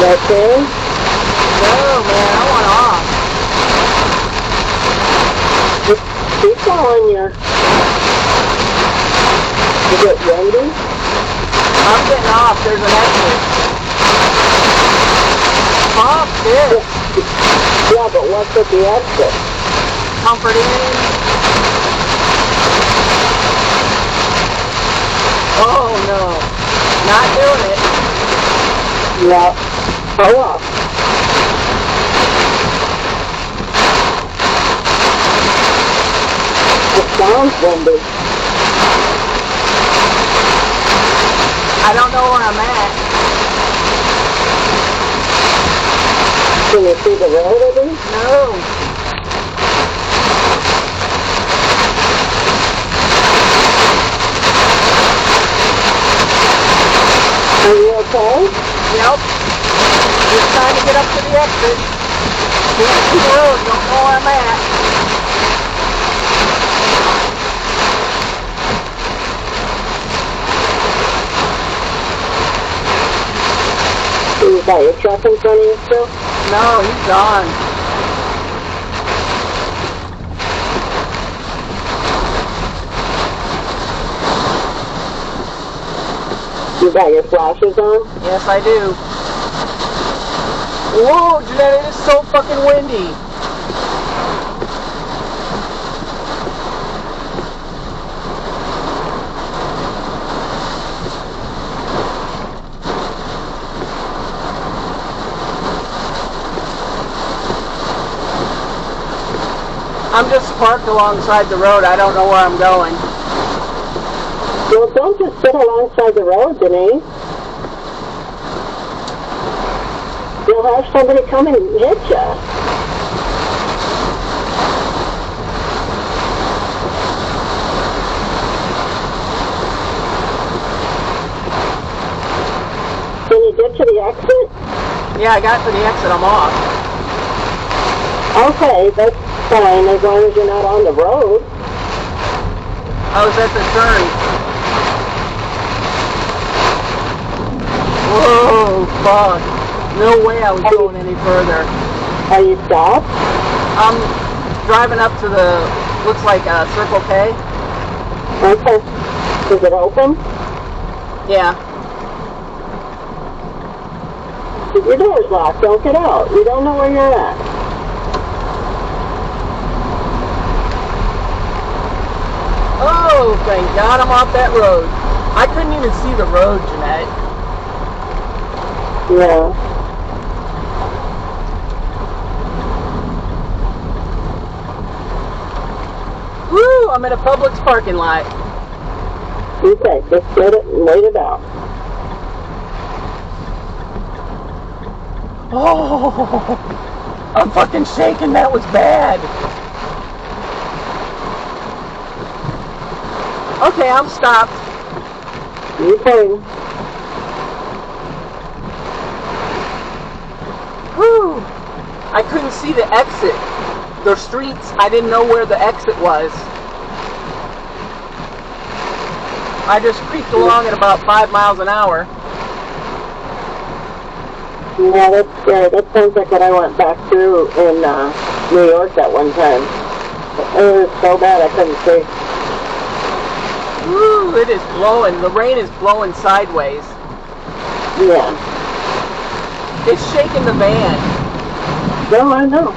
okay? No, man, I want off. Just keep going, you. Is it windy? I'm getting off. There's an exit. Off this. Yeah, but what's at the exit? Comfort Inn. Oh no. Not doing it. Yeah. Pull off. It sounds windy. I don't know where I'm at. Can you see the road at least? No. Are you okay? Yep. Just trying to get up to the exit. Can't see the road. Don't know where I'm at. You got your truck in front of you still? No, he's gone. You got your flashers on? Yes, I do. Whoa, Jeanette, it is so fucking windy. I'm just parked alongside the road. I don't know where I'm going. Well, don't just sit alongside the road, Denise. You'll have somebody come and hit you. Can you get to the exit? Yeah, I got to the exit. I'm off. Okay, that's fine as long as you're not on the road. I was at the turn. Whoa, fuck. No way I was going any further. Are you stopped? I'm driving up to the, looks like a Circle K. Okay. Is it open? Yeah. Your door's locked. Don't get out. You don't know where you're at. Oh, thank God I'm off that road. I couldn't even see the road, Jeanette. Yeah. Woo, I'm in a Publix parking lot. Okay, just get it and wait it out. Oh, I'm fucking shaking. That was bad. Okay, I'm stopped. Okay. Whew. I couldn't see the exit. The streets, I didn't know where the exit was. I just creeped along at about 5 miles an hour. Yeah, that's scary. That sounds like what I went back through in New York that one time. It was so bad I couldn't see. Woo, it is blowing. The rain is blowing sideways. Yeah. It's shaking the van. No, I know.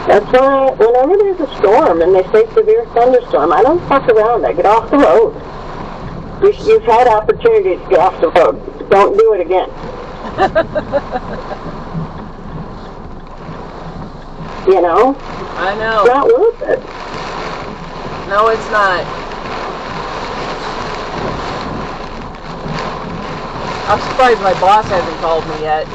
That's why whenever there's a storm and they say severe thunderstorm, I don't fuck around. I get off the road. You've had opportunities to get off the road. Don't do it again. You know? I know. It's not worth it. No, it's not. I'm surprised my boss hasn't called me yet.